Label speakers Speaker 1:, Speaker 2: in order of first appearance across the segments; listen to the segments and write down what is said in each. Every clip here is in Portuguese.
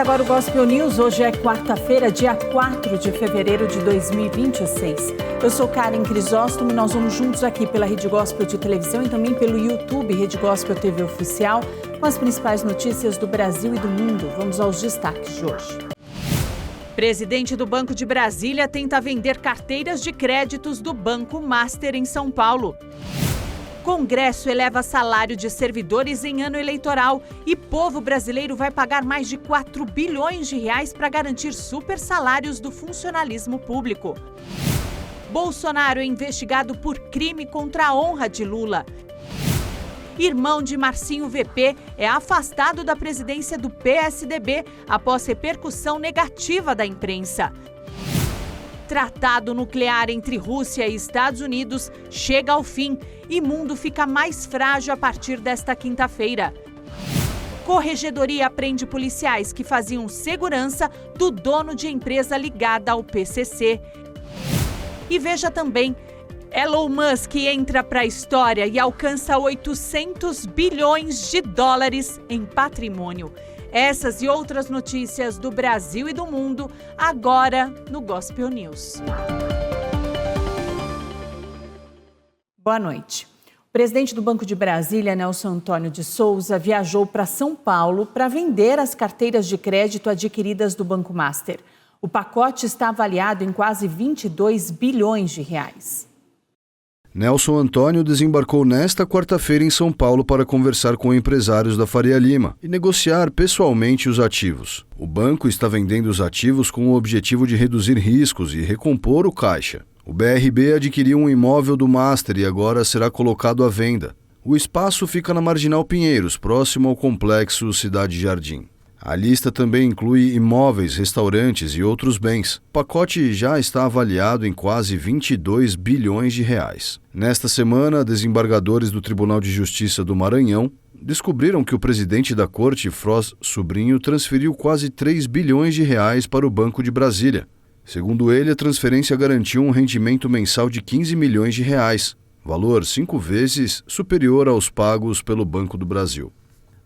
Speaker 1: agora o Gospel News. Hoje é quarta-feira, dia 4 de fevereiro de 2026. Eu sou Karen Crisóstomo e nós vamos juntos aqui pela Rede Gospel de televisão e também pelo YouTube Rede Gospel TV Oficial com as principais notícias do Brasil e do mundo. Vamos aos destaques de hoje. Presidente do Banco de Brasília tenta vender carteiras de créditos do Banco Master em São Paulo. Congresso eleva salário de servidores em ano eleitoral e povo brasileiro vai pagar mais de 4 bilhões de reais para garantir super salários do funcionalismo público. Bolsonaro é investigado por crime contra a honra de Lula. Irmão de Marcinho VP é afastado da presidência do PSDB após repercussão negativa da imprensa. Tratado nuclear entre Rússia e Estados Unidos chega ao fim e mundo fica mais frágil a partir desta quinta-feira. Corregedoria prende policiais que faziam segurança do dono de empresa ligada ao PCC. E veja também, Elon Musk entra para a história e alcança 800 bilhões de dólares em patrimônio. Essas e outras notícias do Brasil e do mundo, agora no Gospel News. Boa noite. O presidente do Banco de Brasília, Nelson Antônio de Souza, viajou para São Paulo para vender as carteiras de crédito adquiridas do Banco Master. O pacote está avaliado em quase 22 bilhões de reais.
Speaker 2: Nelson Antônio desembarcou nesta quarta-feira em São Paulo para conversar com empresários da Faria Lima e negociar pessoalmente os ativos. O banco está vendendo os ativos com o objetivo de reduzir riscos e recompor o caixa. O BRB adquiriu um imóvel do Master e agora será colocado à venda. O espaço fica na Marginal Pinheiros, próximo ao complexo Cidade Jardim. A lista também inclui imóveis, restaurantes e outros bens. O pacote já está avaliado em quase 22 bilhões de reais. Nesta semana, desembargadores do Tribunal de Justiça do Maranhão descobriram que o presidente da corte, Froz Sobrinho, transferiu quase 3 bilhões de reais para o Banco de Brasília. Segundo ele, a transferência garantiu um rendimento mensal de 15 milhões de reais, valor 5 vezes superior aos pagos pelo Banco do Brasil.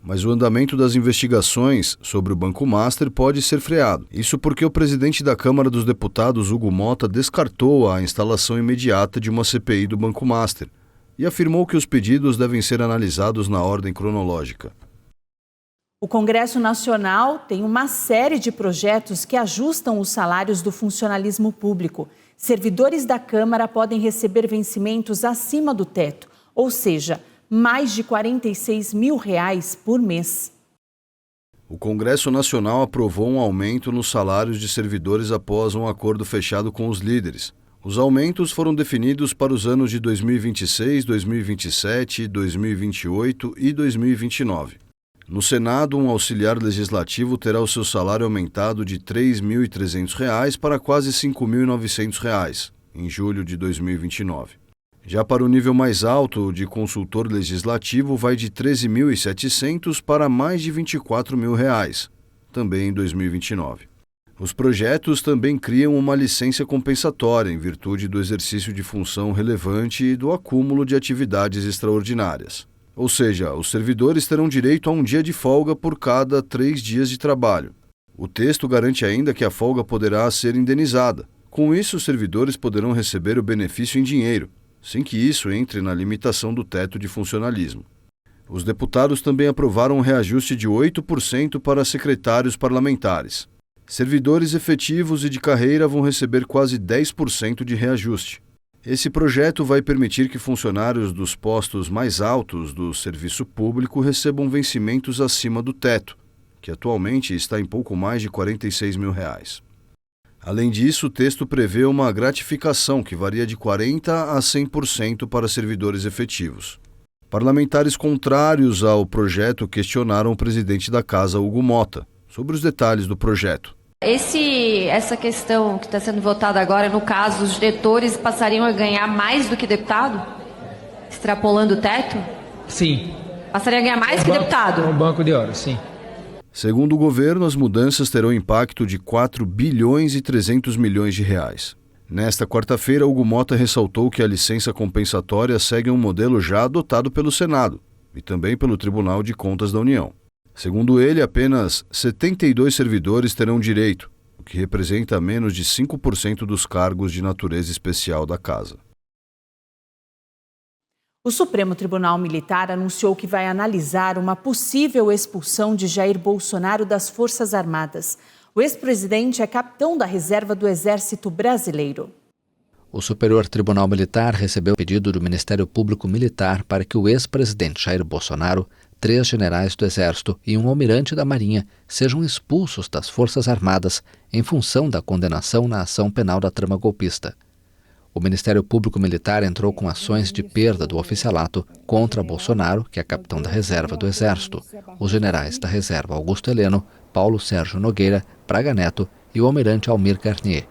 Speaker 2: Mas o andamento das investigações sobre o Banco Master pode ser freado. Isso porque o presidente da Câmara dos Deputados, Hugo Motta, descartou a instalação imediata de uma CPI do Banco Master e afirmou que os pedidos devem ser analisados na ordem cronológica.
Speaker 1: O Congresso Nacional tem uma série de projetos que ajustam os salários do funcionalismo público. Servidores da Câmara podem receber vencimentos acima do teto, ou seja, mais de R$ 46 mil por mês.
Speaker 2: O Congresso Nacional aprovou um aumento nos salários de servidores após um acordo fechado com os líderes. Os aumentos foram definidos para os anos de 2026, 2027, 2028 e 2029. No Senado, um auxiliar legislativo terá o seu salário aumentado de R$ 3.300 para quase R$ 5.900 em julho de 2029. Já para o nível mais alto de consultor legislativo, vai de R$ 13.700 para mais de R$ 24 mil, também em 2029. Os projetos também criam uma licença compensatória em virtude do exercício de função relevante e do acúmulo de atividades extraordinárias. Ou seja, os servidores terão direito a um dia de folga por cada 3 dias de trabalho. O texto garante ainda que a folga poderá ser indenizada. Com isso, os servidores poderão receber o benefício em dinheiro, sem que isso entre na limitação do teto de funcionalismo. Os deputados também aprovaram um reajuste de 8% para secretários parlamentares. Servidores efetivos e de carreira vão receber quase 10% de reajuste. Esse projeto vai permitir que funcionários dos postos mais altos do serviço público recebam vencimentos acima do teto, que atualmente está em pouco mais de R$ 46 mil. Além disso, o texto prevê uma gratificação que varia de 40% a 100% para servidores efetivos. Parlamentares contrários ao projeto questionaram o presidente da Casa, Hugo Motta, sobre os detalhes do projeto.
Speaker 3: Essa questão que está sendo votada agora, no caso, os diretores passariam a ganhar mais do que deputado? Extrapolando o teto?
Speaker 4: Sim.
Speaker 3: Passaria a ganhar mais que deputado?
Speaker 4: Um banco de horas, sim.
Speaker 2: Segundo o governo, as mudanças terão impacto de 4 bilhões e 300 milhões de reais. Nesta quarta-feira, Hugo Motta ressaltou que a licença compensatória segue um modelo já adotado pelo Senado e também pelo Tribunal de Contas da União. Segundo ele, apenas 72 servidores terão direito, o que representa menos de 5% dos cargos de natureza especial da Casa.
Speaker 1: O Supremo Tribunal Militar anunciou que vai analisar uma possível expulsão de Jair Bolsonaro das Forças Armadas. O ex-presidente é capitão da reserva do Exército Brasileiro.
Speaker 5: O Superior Tribunal Militar recebeu o pedido do Ministério Público Militar para que o ex-presidente Jair Bolsonaro, 3 generais do Exército e um almirante da Marinha sejam expulsos das Forças Armadas em função da condenação na ação penal da trama golpista. O Ministério Público Militar entrou com ações de perda do oficialato contra Bolsonaro, que é capitão da reserva do Exército, os generais da reserva Augusto Heleno, Paulo Sérgio Nogueira, Braga Neto e o almirante Almir Garnier.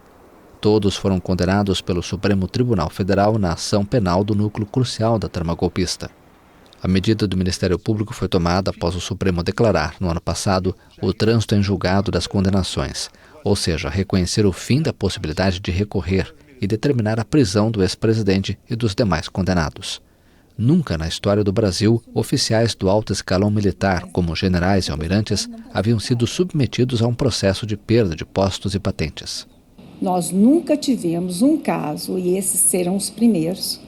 Speaker 5: Todos foram condenados pelo Supremo Tribunal Federal na ação penal do núcleo crucial da trama golpista. A medida do Ministério Público foi tomada após o Supremo declarar, no ano passado, o trânsito em julgado das condenações, ou seja, reconhecer o fim da possibilidade de recorrer e determinar a prisão do ex-presidente e dos demais condenados. Nunca na história do Brasil, oficiais do alto escalão militar, como generais e almirantes, haviam sido submetidos a um processo de perda de postos e patentes.
Speaker 6: Nós nunca tivemos um caso, e esses serão os primeiros,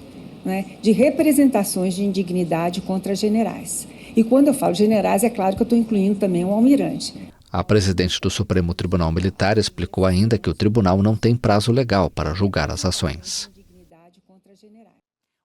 Speaker 6: de representações de indignidade contra generais. E quando eu falo generais, é claro que eu estou incluindo também um almirante.
Speaker 5: A presidente do Supremo Tribunal Militar explicou ainda que o tribunal não tem prazo legal para julgar as ações.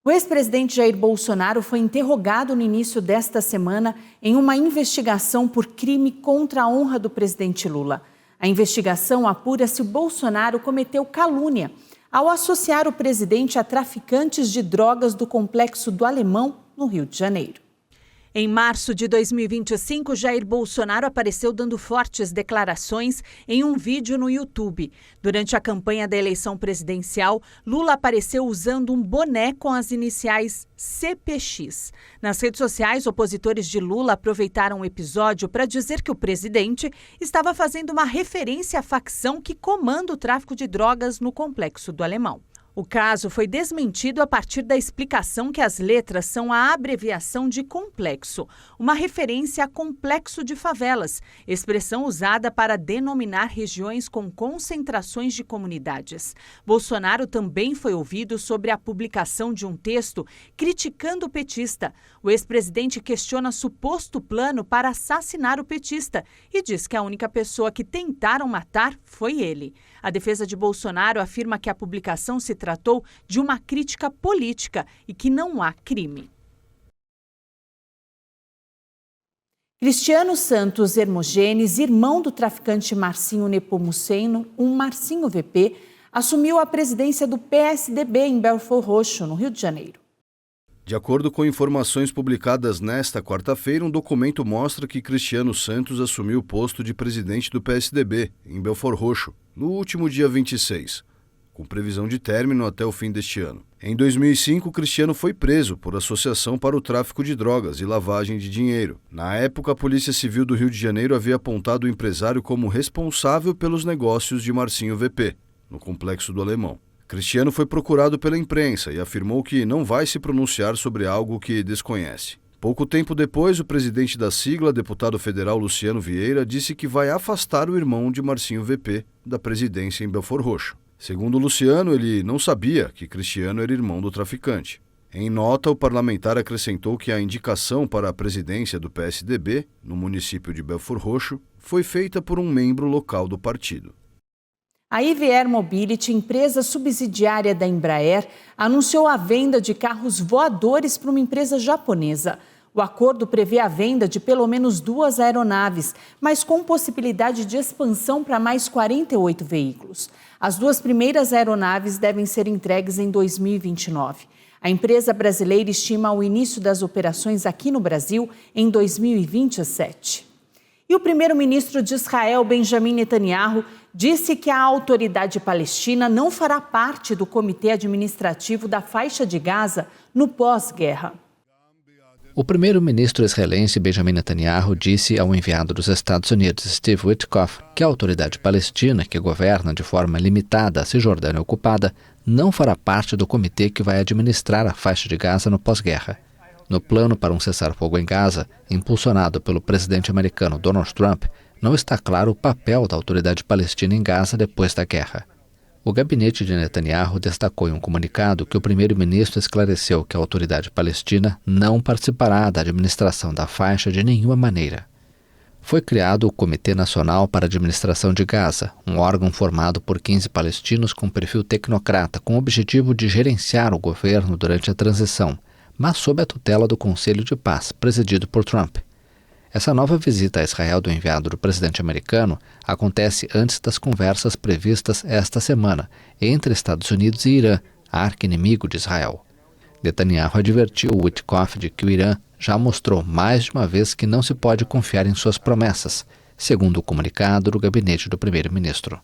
Speaker 1: O ex-presidente Jair Bolsonaro foi interrogado no início desta semana em uma investigação por crime contra a honra do presidente Lula. A investigação apura se o Bolsonaro cometeu calúnia ao associar o presidente a traficantes de drogas do Complexo do Alemão, no Rio de Janeiro. Em março de 2025, Jair Bolsonaro apareceu dando fortes declarações em um vídeo no YouTube. Durante a campanha da eleição presidencial, Lula apareceu usando um boné com as iniciais CPX. Nas redes sociais, opositores de Lula aproveitaram o episódio para dizer que o presidente estava fazendo uma referência à facção que comanda o tráfico de drogas no Complexo do Alemão. O caso foi desmentido a partir da explicação que as letras são a abreviação de complexo, uma referência a complexo de favelas, expressão usada para denominar regiões com concentrações de comunidades. Bolsonaro também foi ouvido sobre a publicação de um texto criticando o petista. O ex-presidente questiona suposto plano para assassinar o petista e diz que a única pessoa que tentaram matar foi ele. A defesa de Bolsonaro afirma que a publicação se tratou de uma crítica política e que não há crime. Cristiano Santos Hermogenes, irmão do traficante Marcinho Nepomuceno, um Marcinho VP, assumiu a presidência do PSDB em Belford Roxo, no Rio de Janeiro.
Speaker 2: De acordo com informações publicadas nesta quarta-feira, um documento mostra que Cristiano Santos assumiu o posto de presidente do PSDB, em Belford Roxo, no último dia 26, com previsão de término até o fim deste ano. Em 2005, Cristiano foi preso por associação para o tráfico de drogas e lavagem de dinheiro. Na época, a Polícia Civil do Rio de Janeiro havia apontado o empresário como responsável pelos negócios de Marcinho VP, no Complexo do Alemão. Cristiano foi procurado pela imprensa e afirmou que não vai se pronunciar sobre algo que desconhece. Pouco tempo depois, o presidente da sigla, deputado federal Luciano Vieira, disse que vai afastar o irmão de Marcinho VP da presidência em Belford Roxo. Segundo Luciano, ele não sabia que Cristiano era irmão do traficante. Em nota, o parlamentar acrescentou que a indicação para a presidência do PSDB, no município de Belford Roxo, foi feita por um membro local do partido.
Speaker 1: A IVR Mobility, empresa subsidiária da Embraer, anunciou a venda de carros voadores para uma empresa japonesa. O acordo prevê a venda de pelo menos 2 aeronaves, mas com possibilidade de expansão para mais 48 veículos. As 2 primeiras aeronaves devem ser entregues em 2029. A empresa brasileira estima o início das operações aqui no Brasil em 2027. E o primeiro-ministro de Israel, Benjamin Netanyahu, disse que a autoridade palestina não fará parte do comitê administrativo da faixa de Gaza no pós-guerra.
Speaker 5: O primeiro-ministro israelense Benjamin Netanyahu disse ao enviado dos Estados Unidos, Steve Witkoff, que a autoridade palestina, que governa de forma limitada a Cisjordânia ocupada, não fará parte do comitê que vai administrar a faixa de Gaza no pós-guerra. No plano para um cessar-fogo em Gaza, impulsionado pelo presidente americano Donald Trump, não está claro o papel da autoridade palestina em Gaza depois da guerra. O gabinete de Netanyahu destacou em um comunicado que o primeiro-ministro esclareceu que a autoridade palestina não participará da administração da faixa de nenhuma maneira. Foi criado o Comitê Nacional para a Administração de Gaza, um órgão formado por 15 palestinos com perfil tecnocrata, com o objetivo de gerenciar o governo durante a transição, mas sob a tutela do Conselho de Paz, presidido por Trump. Essa nova visita a Israel do enviado do presidente americano acontece antes das conversas previstas esta semana entre Estados Unidos e Irã, arqui-inimigo de Israel. Netanyahu advertiu Witkoff de que o Irã já mostrou mais de uma vez que não se pode confiar em suas promessas, segundo o comunicado do gabinete do primeiro-ministro.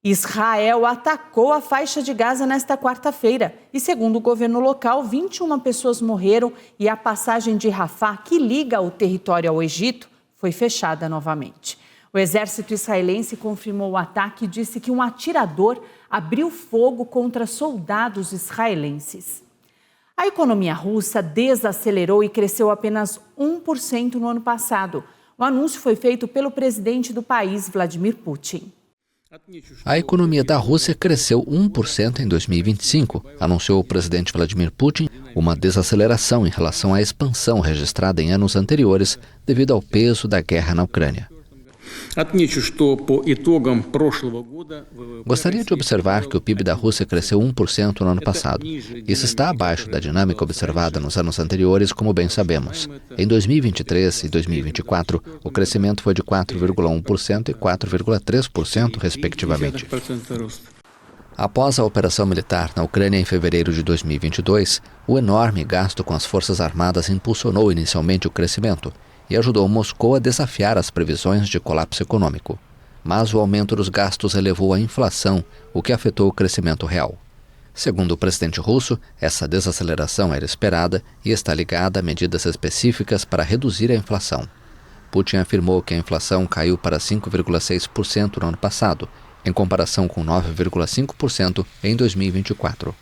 Speaker 1: Israel atacou a faixa de Gaza nesta quarta-feira e, segundo o governo local, 21 pessoas morreram e a passagem de Rafah, que liga o território ao Egito, foi fechada novamente. O exército israelense confirmou o ataque e disse que um atirador abriu fogo contra soldados israelenses. A economia russa desacelerou e cresceu apenas 1% no ano passado. O anúncio foi feito pelo presidente do país, Vladimir Putin.
Speaker 5: A economia da Rússia cresceu 1% em 2025, anunciou o presidente Vladimir Putin, uma desaceleração em relação à expansão registrada em anos anteriores devido ao peso da guerra na Ucrânia. Gostaria de observar que o PIB da Rússia cresceu 1% no ano passado. Isso está abaixo da dinâmica observada nos anos anteriores, como bem sabemos. Em 2023 e 2024, o crescimento foi de 4,1% e 4,3%, respectivamente. Após a operação militar na Ucrânia em fevereiro de 2022, o enorme gasto com as Forças Armadas impulsionou inicialmente o crescimento e ajudou Moscou a desafiar as previsões de colapso econômico. Mas o aumento dos gastos elevou a inflação, o que afetou o crescimento real. Segundo o presidente russo, essa desaceleração era esperada e está ligada a medidas específicas para reduzir a inflação. Putin afirmou que a inflação caiu para 5,6% no ano passado, em comparação com 9,5% em 2024.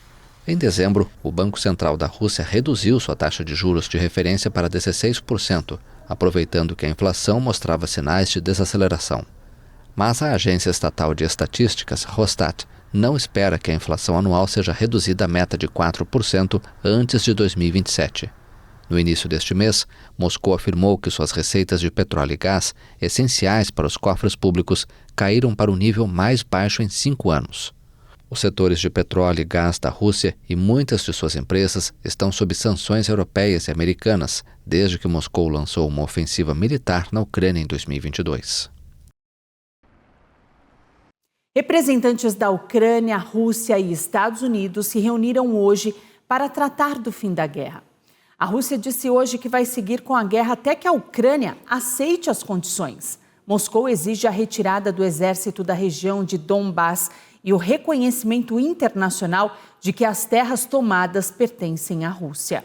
Speaker 5: Em dezembro, o Banco Central da Rússia reduziu sua taxa de juros de referência para 16%, aproveitando que a inflação mostrava sinais de desaceleração. Mas a agência estatal de estatísticas, Rosstat, não espera que a inflação anual seja reduzida à meta de 4% antes de 2027. No início deste mês, Moscou afirmou que suas receitas de petróleo e gás, essenciais para os cofres públicos, caíram para o nível mais baixo em 5 anos. Os setores de petróleo e gás da Rússia e muitas de suas empresas estão sob sanções europeias e americanas, desde que Moscou lançou uma ofensiva militar na Ucrânia em 2022.
Speaker 1: Representantes da Ucrânia, Rússia e Estados Unidos se reuniram hoje para tratar do fim da guerra. A Rússia disse hoje que vai seguir com a guerra até que a Ucrânia aceite as condições. Moscou exige a retirada do exército da região de Donbás e o reconhecimento internacional de que as terras tomadas pertencem à Rússia.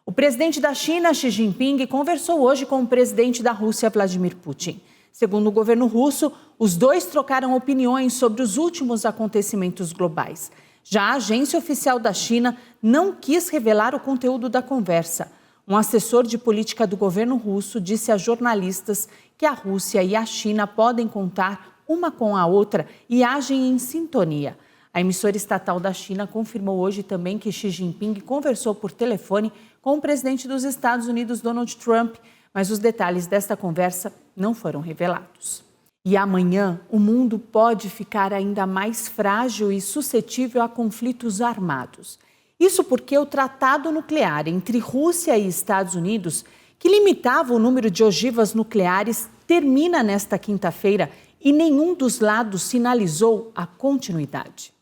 Speaker 1: O presidente da China, Xi Jinping, conversou hoje com o presidente da Rússia, Vladimir Putin. Segundo o governo russo, os dois trocaram opiniões sobre os últimos acontecimentos globais. Já a agência oficial da China não quis revelar o conteúdo da conversa. Um assessor de política do governo russo disse a jornalistas que a Rússia e a China podem contar uma com a outra e agem em sintonia. A emissora estatal da China confirmou hoje também que Xi Jinping conversou por telefone com o presidente dos Estados Unidos, Donald Trump, mas os detalhes desta conversa não foram revelados. E amanhã, o mundo pode ficar ainda mais frágil e suscetível a conflitos armados. Isso porque o tratado nuclear entre Rússia e Estados Unidos, que limitava o número de ogivas nucleares, termina nesta quinta-feira e nenhum dos lados sinalizou a continuidade.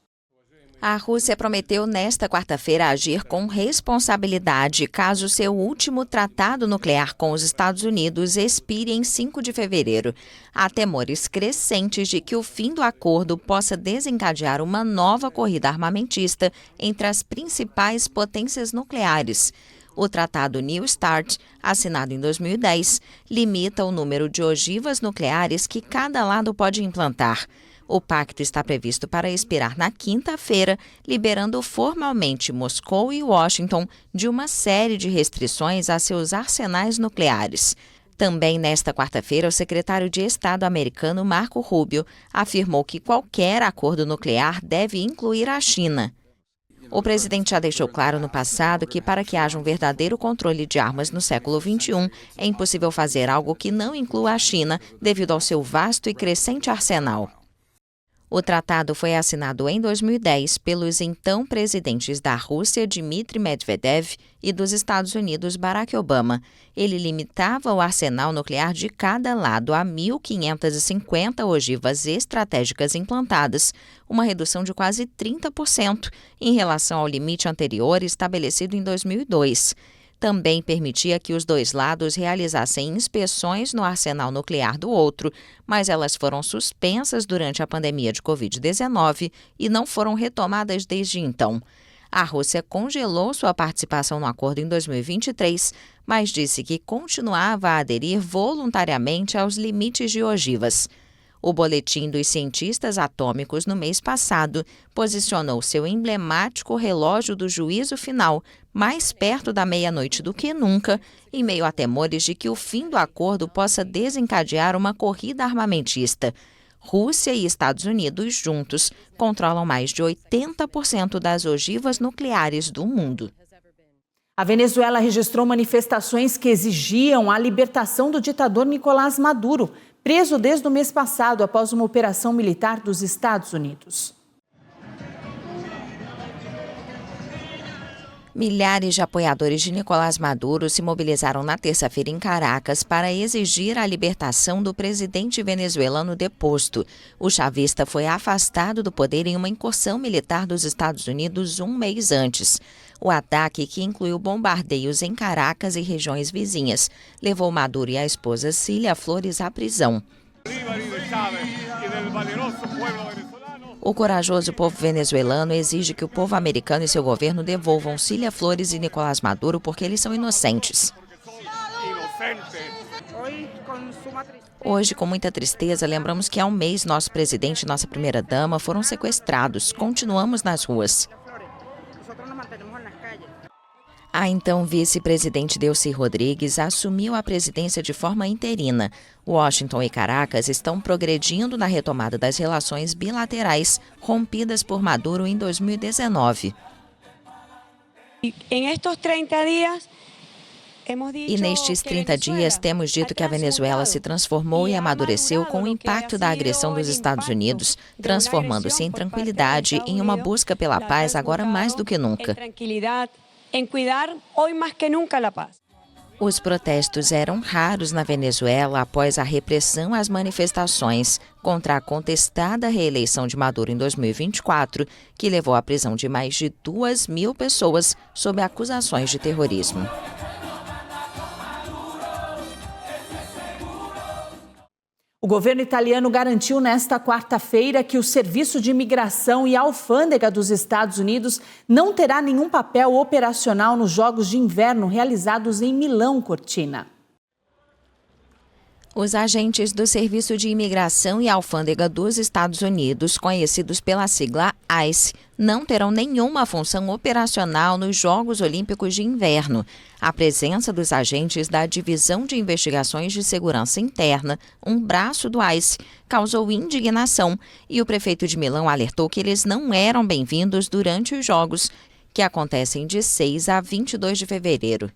Speaker 7: A Rússia prometeu nesta quarta-feira agir com responsabilidade caso seu último tratado nuclear com os Estados Unidos expire em 5 de fevereiro. Há temores crescentes de que o fim do acordo possa desencadear uma nova corrida armamentista entre as principais potências nucleares. O Tratado New START, assinado em 2010, limita o número de ogivas nucleares que cada lado pode implantar. O pacto está previsto para expirar na quinta-feira, liberando formalmente Moscou e Washington de uma série de restrições a seus arsenais nucleares. Também nesta quarta-feira, o secretário de Estado americano Marco Rubio afirmou que qualquer acordo nuclear deve incluir a China. O presidente já deixou claro no passado que, para que haja um verdadeiro controle de armas no século XXI, é impossível fazer algo que não inclua a China, devido ao seu vasto e crescente arsenal. O tratado foi assinado em 2010 pelos então presidentes da Rússia, Dmitry Medvedev, e dos Estados Unidos, Barack Obama. Ele limitava o arsenal nuclear de cada lado a 1.550 ogivas estratégicas implantadas, uma redução de quase 30% em relação ao limite anterior estabelecido em 2002. Também permitia que os dois lados realizassem inspeções no arsenal nuclear do outro, mas elas foram suspensas durante a pandemia de Covid-19 e não foram retomadas desde então. A Rússia congelou sua participação no acordo em 2023, mas disse que continuava a aderir voluntariamente aos limites de ogivas. O Boletim dos Cientistas Atômicos, no mês passado, posicionou seu emblemático relógio do juízo final mais perto da meia-noite do que nunca, em meio a temores de que o fim do acordo possa desencadear uma corrida armamentista. Rússia e Estados Unidos, juntos, controlam mais de 80% das ogivas nucleares do mundo.
Speaker 1: A Venezuela registrou manifestações que exigiam a libertação do ditador Nicolás Maduro, preso desde o mês passado após uma operação militar dos Estados Unidos.
Speaker 7: Milhares de apoiadores de Nicolás Maduro se mobilizaram na terça-feira em Caracas para exigir a libertação do presidente venezuelano deposto. O chavista foi afastado do poder em uma incursão militar dos Estados Unidos um mês antes. O ataque, que incluiu bombardeios em Caracas e regiões vizinhas, levou Maduro e a esposa Cília Flores à prisão. O corajoso povo venezuelano exige que o povo americano e seu governo devolvam Cília Flores e Nicolás Maduro porque eles são inocentes. Hoje, com muita tristeza, lembramos que há um mês nosso presidente e nossa primeira-dama foram sequestrados. Continuamos nas ruas. A então vice-presidente Delcy Rodrigues assumiu a presidência de forma interina. Washington e Caracas estão progredindo na retomada das relações bilaterais rompidas por Maduro em 2019. E nestes 30 dias temos dito que a Venezuela se transformou e amadureceu com o impacto da agressão dos Estados Unidos, transformando-se em tranquilidade em uma busca pela paz agora mais do que nunca.
Speaker 8: Em cuidar hoje mais que nunca a paz.
Speaker 7: Os protestos eram raros na Venezuela após a repressão às manifestações contra a contestada reeleição de Maduro em 2024, que levou à prisão de mais de 2.000 pessoas sob acusações de terrorismo.
Speaker 1: O governo italiano garantiu nesta quarta-feira que o Serviço de Imigração e Alfândega dos Estados Unidos não terá nenhum papel operacional nos Jogos de Inverno realizados em Milão Cortina.
Speaker 7: Os agentes do Serviço de Imigração e Alfândega dos Estados Unidos, conhecidos pela sigla ICE, não terão nenhuma função operacional nos Jogos Olímpicos de Inverno. A presença dos agentes da Divisão de Investigações de Segurança Interna, um braço do ICE, causou indignação e o prefeito de Milão alertou que eles não eram bem-vindos durante os Jogos, que acontecem de 6 a 22 de fevereiro.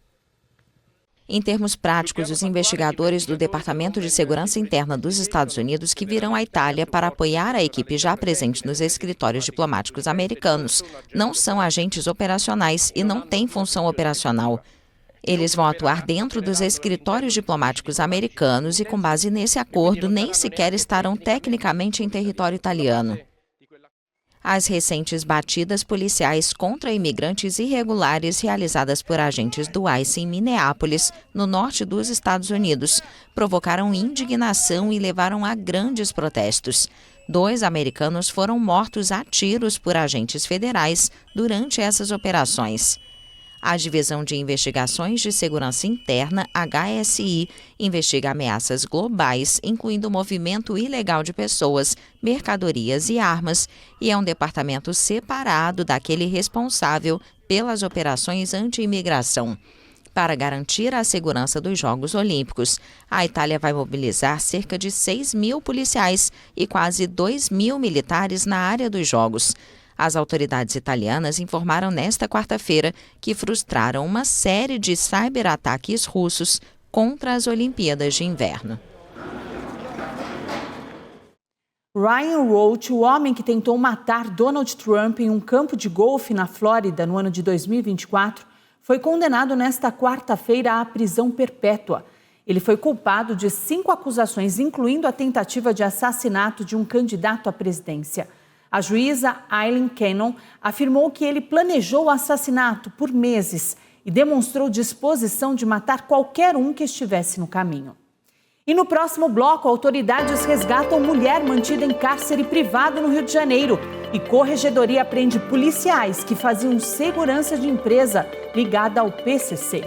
Speaker 7: Em termos práticos, os investigadores do Departamento de Segurança Interna dos Estados Unidos que virão à Itália para apoiar a equipe já presente nos escritórios diplomáticos americanos não são agentes operacionais e não têm função operacional. Eles vão atuar dentro dos escritórios diplomáticos americanos e, com base nesse acordo, nem sequer estarão tecnicamente em território italiano. As recentes batidas policiais contra imigrantes irregulares realizadas por agentes do ICE em Minneapolis, no norte dos Estados Unidos, provocaram indignação e levaram a grandes protestos. 2 americanos foram mortos a tiros por agentes federais durante essas operações. A Divisão de Investigações de Segurança Interna, HSI, investiga ameaças globais, incluindo o movimento ilegal de pessoas, mercadorias e armas, e é um departamento separado daquele responsável pelas operações anti-imigração. Para garantir a segurança dos Jogos Olímpicos, a Itália vai mobilizar cerca de 6.000 policiais e quase 2.000 militares na área dos Jogos. As autoridades italianas informaram nesta quarta-feira que frustraram uma série de cyberataques russos contra as Olimpíadas de Inverno.
Speaker 1: Ryan Roach, o homem que tentou matar Donald Trump em um campo de golfe na Flórida no ano de 2024, foi condenado nesta quarta-feira à prisão perpétua. Ele foi culpado de 5 acusações, incluindo a tentativa de assassinato de um candidato à presidência. A juíza Aileen Cannon afirmou que ele planejou o assassinato por meses e demonstrou disposição de matar qualquer um que estivesse no caminho. E no próximo bloco, autoridades resgatam mulher mantida em cárcere privado no Rio de Janeiro. E corregedoria prende policiais que faziam segurança de empresa ligada ao PCC.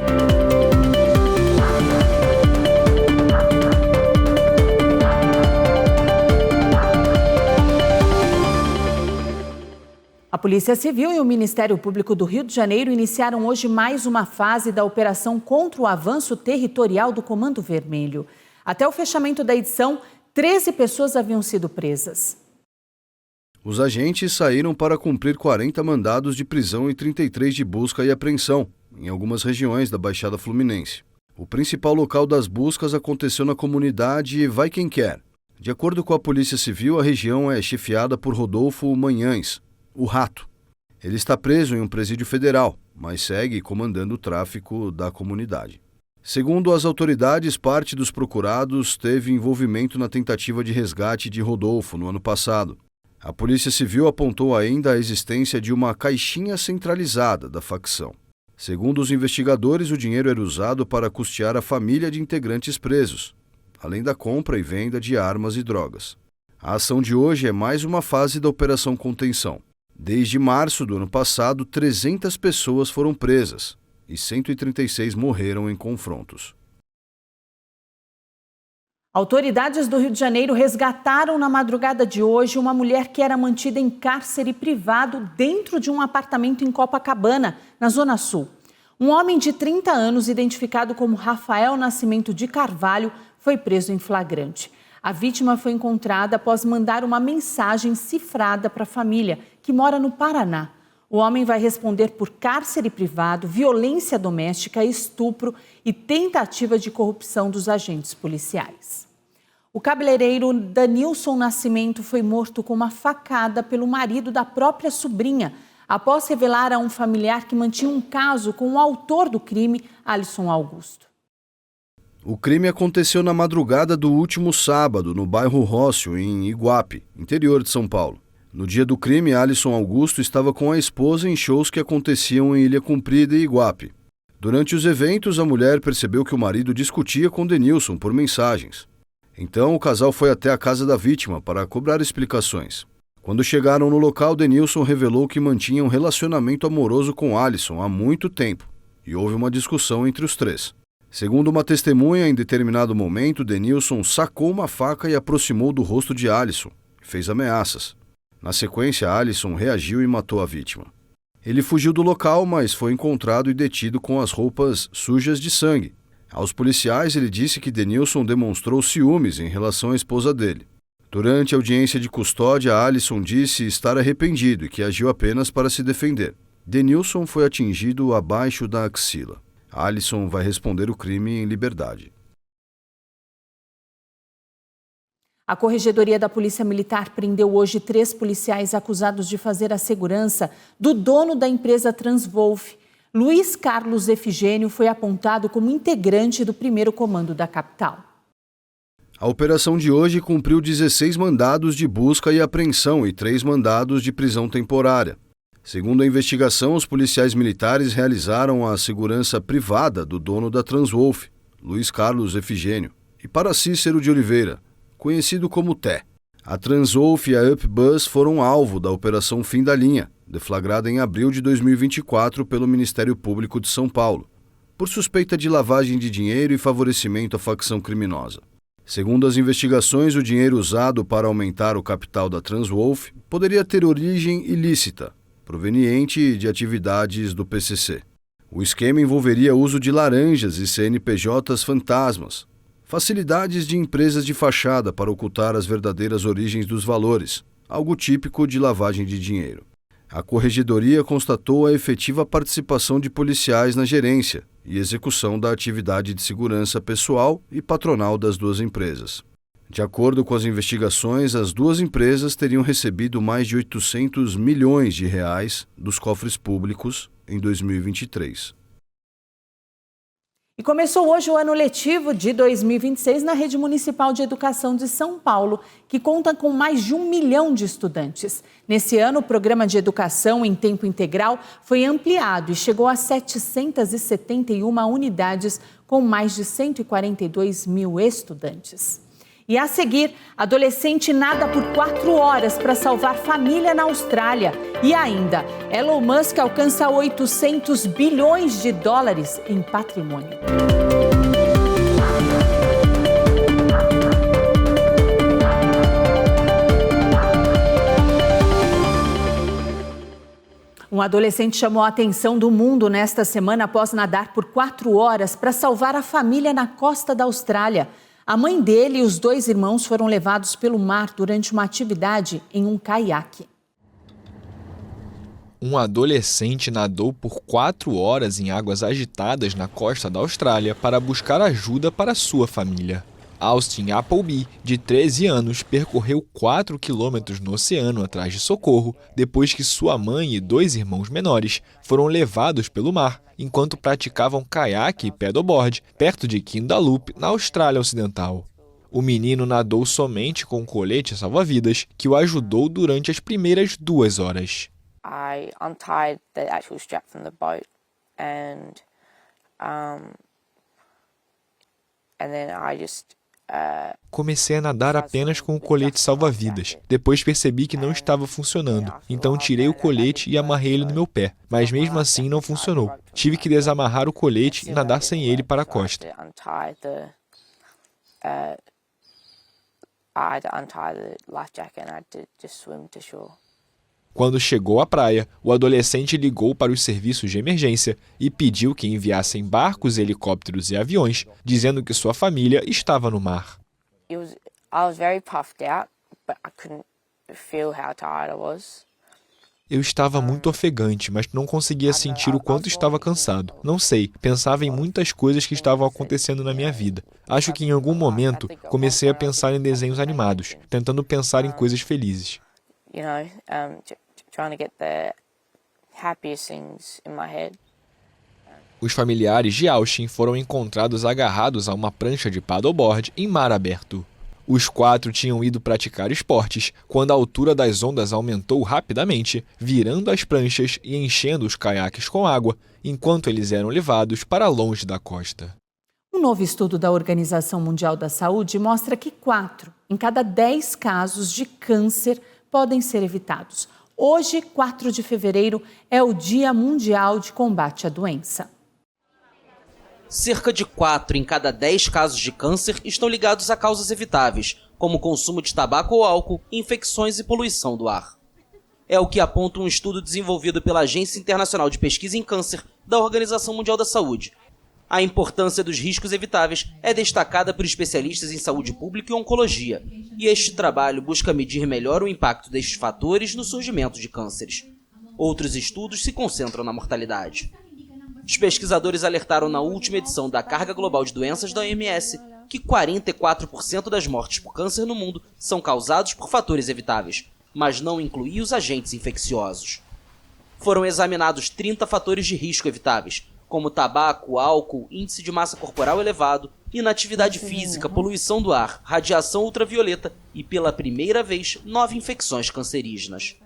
Speaker 1: A Polícia Civil e o Ministério Público do Rio de Janeiro iniciaram hoje mais uma fase da operação contra o avanço territorial do Comando Vermelho. Até o fechamento da edição, 13 pessoas haviam sido presas.
Speaker 2: Os agentes saíram para cumprir 40 mandados de prisão e 33 de busca e apreensão, em algumas regiões da Baixada Fluminense. O principal local das buscas aconteceu na comunidade Vai Quem Quer. De acordo com a Polícia Civil, a região é chefiada por Rodolfo Manhães, o Rato. Ele está preso em um presídio federal, mas segue comandando o tráfico da comunidade. Segundo as autoridades, parte dos procurados teve envolvimento na tentativa de resgate de Rodolfo no ano passado. A Polícia Civil apontou ainda a existência de uma caixinha centralizada da facção. Segundo os investigadores, o dinheiro era usado para custear a família de integrantes presos, além da compra e venda de armas e drogas. A ação de hoje é mais uma fase da Operação Contenção. Desde março do ano passado, 300 pessoas foram presas e 136 morreram em confrontos.
Speaker 1: Autoridades do Rio de Janeiro resgataram na madrugada de hoje uma mulher que era mantida em cárcere privado dentro de um apartamento em Copacabana, na Zona Sul. Um homem de 30 anos, identificado como Rafael Nascimento de Carvalho, foi preso em flagrante. A vítima foi encontrada após mandar uma mensagem cifrada para a família, que mora no Paraná. O homem vai responder por cárcere privado, violência doméstica, estupro e tentativa de corrupção dos agentes policiais. O cabeleireiro Danilson Nascimento foi morto com uma facada pelo marido da própria sobrinha, após revelar a um familiar que mantinha um caso com o autor do crime, Alisson Augusto.
Speaker 2: O crime aconteceu na madrugada do último sábado, no bairro Rócio, em Iguape, interior de São Paulo. No dia do crime, Alisson Augusto estava com a esposa em shows que aconteciam em Ilha Comprida e Iguape. Durante os eventos, a mulher percebeu que o marido discutia com Denilson por mensagens. Então, o casal foi até a casa da vítima para cobrar explicações. Quando chegaram no local, Denilson revelou que mantinha um relacionamento amoroso com Alisson há muito tempo e houve uma discussão entre os três. Segundo uma testemunha, em determinado momento, Denilson sacou uma faca e aproximou do rosto de Alisson e fez ameaças. Na sequência, Alisson reagiu e matou a vítima. Ele fugiu do local, mas foi encontrado e detido com as roupas sujas de sangue. Aos policiais, ele disse que Denilson demonstrou ciúmes em relação à esposa dele. Durante a audiência de custódia, Alisson disse estar arrependido e que agiu apenas para se defender. Denilson foi atingido abaixo da axila. Alisson vai responder o crime em liberdade.
Speaker 1: A Corregedoria da Polícia Militar prendeu hoje 3 policiais acusados de fazer a segurança do dono da empresa Transwolf. Luiz Carlos Efigênio foi apontado como integrante do primeiro comando da capital.
Speaker 2: A operação de hoje cumpriu 16 mandados de busca e apreensão e 3 mandados de prisão temporária. Segundo a investigação, os policiais militares realizaram a segurança privada do dono da Transwolf, Luiz Carlos Efigênio, e para Cícero de Oliveira, conhecido como Té. A Transwolf e a UpBus foram alvo da Operação Fim da Linha, deflagrada em abril de 2024 pelo Ministério Público de São Paulo, por suspeita de lavagem de dinheiro e favorecimento à facção criminosa. Segundo as investigações, o dinheiro usado para aumentar o capital da Transwolf poderia ter origem ilícita, proveniente de atividades do PCC. O esquema envolveria o uso de laranjas e CNPJs fantasmas, facilidades de empresas de fachada para ocultar as verdadeiras origens dos valores, algo típico de lavagem de dinheiro. A Corregedoria constatou a efetiva participação de policiais na gerência e execução da atividade de segurança pessoal e patronal das duas empresas. De acordo com as investigações, as duas empresas teriam recebido mais de 800 milhões de reais dos cofres públicos em 2023.
Speaker 1: E começou hoje o ano letivo de 2026 na Rede Municipal de Educação de São Paulo, que conta com mais de 1 milhão de estudantes. Nesse ano, o programa de educação em tempo integral foi ampliado e chegou a 771 unidades com mais de 142 mil estudantes. E a seguir, adolescente nada por 4 horas para salvar família na Austrália. E ainda, Elon Musk alcança 800 bilhões de dólares em patrimônio. Um adolescente chamou a atenção do mundo nesta semana após nadar por 4 horas para salvar a família na costa da Austrália. A mãe dele e os 2 irmãos foram levados pelo mar durante uma atividade em um caiaque.
Speaker 9: Um adolescente nadou por 4 horas em águas agitadas na costa da Austrália para buscar ajuda para sua família. Austin Appleby, de 13 anos, percorreu 4 quilômetros no oceano atrás de socorro depois que sua mãe e 2 irmãos menores foram levados pelo mar enquanto praticavam caiaque e paddleboard perto de Kindalup, na Austrália Ocidental. O menino nadou somente com um colete salva-vidas que o ajudou durante as primeiras 2 horas.
Speaker 10: I untied the actual strap from the boat and then I just
Speaker 9: Comecei a nadar apenas com o colete salva-vidas. Depois percebi que não estava funcionando, então tirei o colete e amarrei ele no meu pé. Mas mesmo assim não funcionou. Tive que desamarrar o colete e nadar sem ele para a costa. Quando chegou à praia, o adolescente ligou para os serviços de emergência e pediu que enviassem barcos, helicópteros e aviões, dizendo que sua família estava no mar. Eu estava muito ofegante, mas não conseguia sentir o quanto estava cansado. Não sei, pensava em muitas coisas que estavam acontecendo na minha vida. Acho que em algum momento comecei a pensar em desenhos animados, tentando pensar em coisas felizes. Os familiares de Austin foram encontrados agarrados a uma prancha de paddleboard em mar aberto. Os 4 tinham ido praticar esportes quando a altura das ondas aumentou rapidamente, virando as pranchas e enchendo os caiaques com água, enquanto eles eram levados para longe da costa.
Speaker 1: Um novo estudo da Organização Mundial da Saúde mostra que 4 em cada 10 casos de câncer podem ser evitados. Hoje, 4 de fevereiro, é o Dia Mundial de Combate à Doença.
Speaker 11: Cerca de 4 em cada 10 casos de câncer estão ligados a causas evitáveis, como o consumo de tabaco ou álcool, infecções e poluição do ar. É o que aponta um estudo desenvolvido pela Agência Internacional de Pesquisa em Câncer da Organização Mundial da Saúde. A importância dos riscos evitáveis é destacada por especialistas em saúde pública e oncologia, e este trabalho busca medir melhor o impacto destes fatores no surgimento de cânceres. Outros estudos se concentram na mortalidade. Os pesquisadores alertaram na última edição da Carga Global de Doenças da OMS que 44% das mortes por câncer no mundo são causados por fatores evitáveis, mas não inclui os agentes infecciosos. Foram examinados 30 fatores de risco evitáveis, como tabaco, álcool, índice de massa corporal elevado, inatividade física, poluição do ar, radiação ultravioleta e, pela primeira vez, 9 infecções cancerígenas.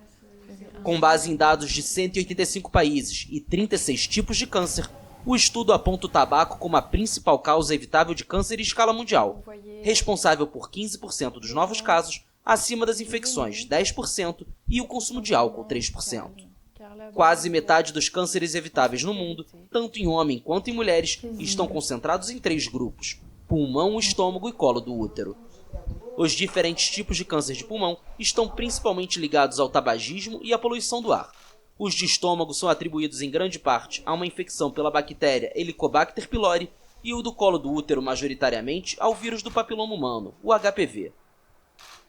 Speaker 11: Com base em dados de 185 países e 36 tipos de câncer, o estudo aponta o tabaco como a principal causa evitável de câncer em escala mundial, responsável por 15% dos novos casos, acima das infecções 10% e o consumo de álcool 3%. Quase metade dos cânceres evitáveis no mundo, tanto em homem quanto em mulheres, estão concentrados em 3 grupos: pulmão, estômago e colo do útero. Os diferentes tipos de câncer de pulmão estão principalmente ligados ao tabagismo e à poluição do ar. Os de estômago são atribuídos em grande parte a uma infecção pela bactéria Helicobacter pylori e o do colo do útero majoritariamente ao vírus do papiloma humano, o HPV.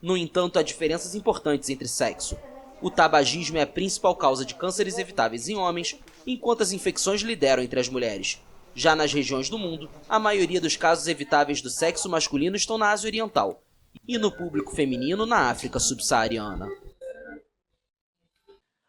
Speaker 11: No entanto, há diferenças importantes entre sexo. O tabagismo é a principal causa de cânceres evitáveis em homens, enquanto as infecções lideram entre as mulheres. Já nas regiões do mundo, a maioria dos casos evitáveis do sexo masculino estão na Ásia Oriental e no público feminino na África subsaariana.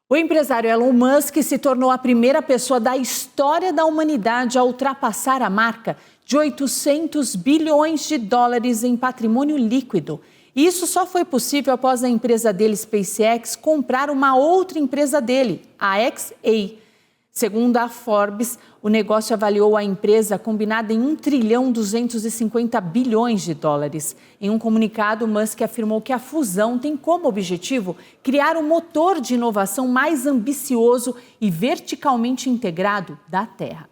Speaker 1: O empresário Elon Musk se tornou a primeira pessoa da história da humanidade a ultrapassar a marca de 800 bilhões de dólares em patrimônio líquido. E isso só foi possível após a empresa dele, SpaceX, comprar uma outra empresa dele, a XA. Segundo a Forbes, o negócio avaliou a empresa combinada em 1,250 bilhões de dólares. Em um comunicado, Musk afirmou que a fusão tem como objetivo criar o motor de inovação mais ambicioso e verticalmente integrado da Terra.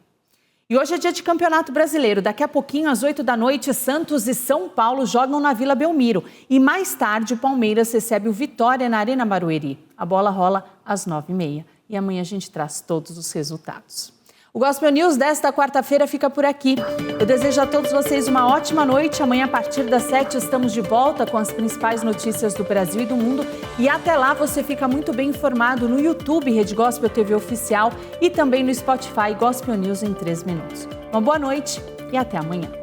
Speaker 1: E hoje é dia de Campeonato Brasileiro. Daqui a pouquinho, às 8 da noite, Santos e São Paulo jogam na Vila Belmiro. E mais tarde, o Palmeiras recebe o Vitória na Arena Barueri. A bola rola às 9h30. E amanhã a gente traz todos os resultados. O Gospel News desta quarta-feira fica por aqui. Eu desejo a todos vocês uma ótima noite. Amanhã, a partir das 7, estamos de volta com as principais notícias do Brasil e do mundo. E até lá, você fica muito bem informado no YouTube, Rede Gospel TV Oficial, e também no Spotify Gospel News em 3 minutos. Uma boa noite e até amanhã.